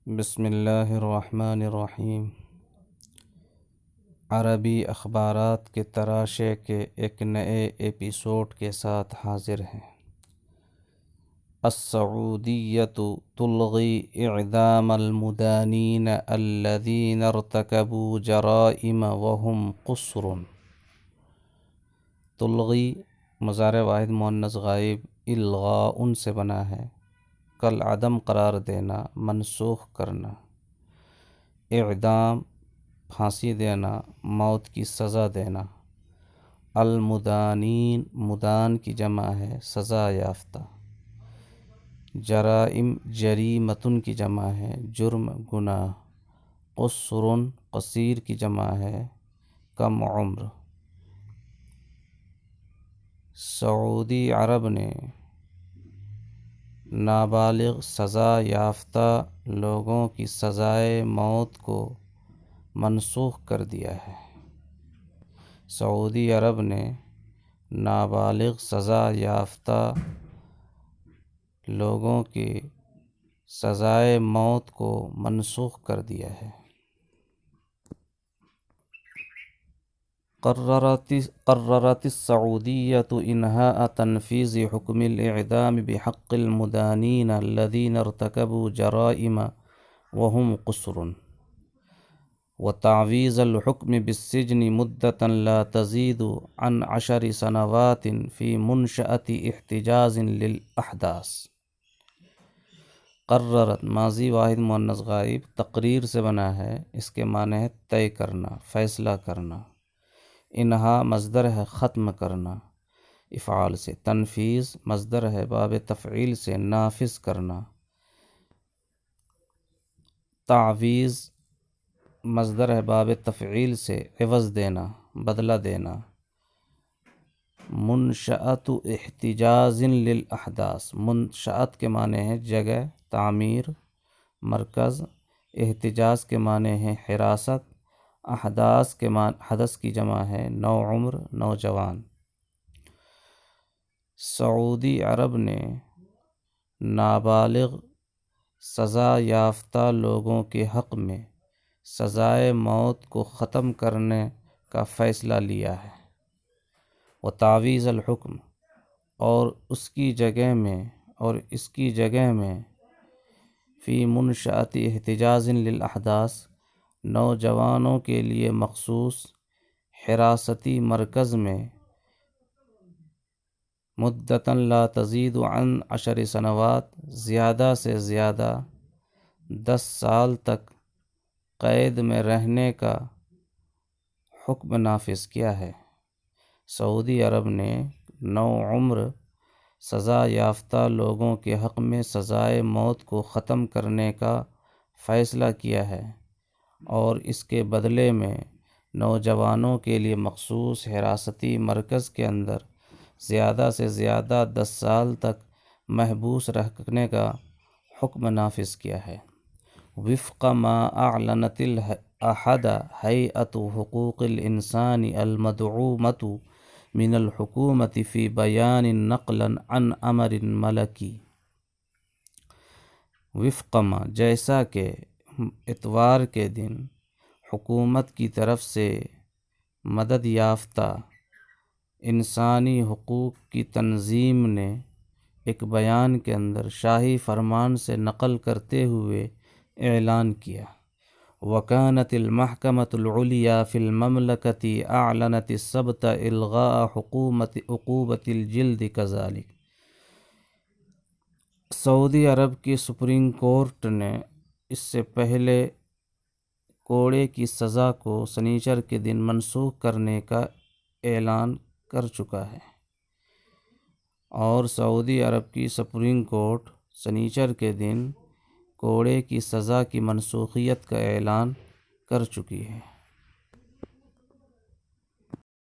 بسم اللہ الرحمن الرحیم۔ عربی اخبارات کے تراشے کے ایک نئے ایپیسوڈ کے ساتھ حاضر ہیں۔ السعودیۃ تلغی اعدام المدانین الذین ارتکبوا جرائم وهم قصر۔ تلغی مضارع واحد مؤنث غائب الغاء سے بنا ہے، کل عدم قرار دینا، منسوخ کرنا۔ اعدام پھانسی دینا، موت کی سزا دینا۔ المدانین مدان کی جمع ہے، سزا یافتہ۔ جرائم جریمتن کی جمع ہے، جرم گناہ۔ قصر قصیر کی جمع ہے، کم عمر۔ سعودی عرب نے نابالغ سزا یافتہ لوگوں کی سزائے موت کو منسوخ کر دیا ہے۔ سعودی عرب نے نابالغ سزا یافتہ لوگوں کی سزائے موت کو منسوخ کر دیا ہے۔ قررت السعودیة انہاء تنفیذ حکم الاعدام بحق المدانین الذین ارتکبوا جرائم وهم قصر، وتعویض الحکم بالسجن مدة لا تزید عن 10 سنوات فی منشأة احتجاز للأحداث۔ قررت ماضی واحد مؤنث غائب تقریر سے بنا ہے، اس کے معنی ہے طے کرنا، فیصلہ کرنا۔ انہا مصدر ہے ختم کرنا، افعال سے۔ تنفیذ مصدر ہے باب تفعیل سے، نافذ کرنا۔ تعویض مصدر ہے باب تفعیل سے، عوض دینا، بدلہ دینا۔ منشأۃ احتجاز للاحداث، منشأت کے معنی ہے جگہ، تعمیر، مرکز۔ احتجاز کے معنی ہے حراست۔ حدث کی جمع ہے نو عمر، نوجوان۔ سعودی عرب نے نابالغ سزا یافتہ لوگوں کے حق میں سزائے موت کو ختم کرنے کا فیصلہ لیا ہے۔ وتعویض الحکم، اور اس کی جگہ میں فی منشأۃ احتجاز للاحداث، نوجوانوں کے لیے مخصوص حراستی مرکز میں مدۃ لا تزید عن 10 سنوات، زیادہ سے زیادہ 10 سال تک قید میں رہنے کا حکم نافذ کیا ہے۔ سعودی عرب نے نو عمر سزا یافتہ لوگوں کے حق میں سزائے موت کو ختم کرنے کا فیصلہ کیا ہے، اور اس کے بدلے میں نوجوانوں کے لیے مخصوص حراستی مرکز کے اندر زیادہ سے زیادہ 10 سال تک محبوس رکھنے کا حکم نافذ کیا ہے۔ وفق ما اعلنت الاحد ہیئۃ حقوق الانسان المدعومۃ من الحکومۃ فی بیان نقلا عن امر ملکی۔ وفق ما جیسا کہ اتوار کے دن حکومت کی طرف سے مدد یافتہ انسانی حقوق کی تنظیم نے ایک بیان کے اندر شاہی فرمان سے نقل کرتے ہوئے اعلان کیا۔ وکانت المحکمۃ العلیٰ فی المملکۃ اعلنت السبت الغاء عقوبۃ الجلد کذالک۔ سعودی عرب کی سپریم کورٹ نے اس سے پہلے کوڑے کی سزا کو سنیچر کے دن منسوخ کرنے کا اعلان کر چکا ہے، اور سعودی عرب کی سپریم کورٹ سنیچر کے دن کوڑے کی سزا کی منسوخیت کا اعلان کر چکی ہے۔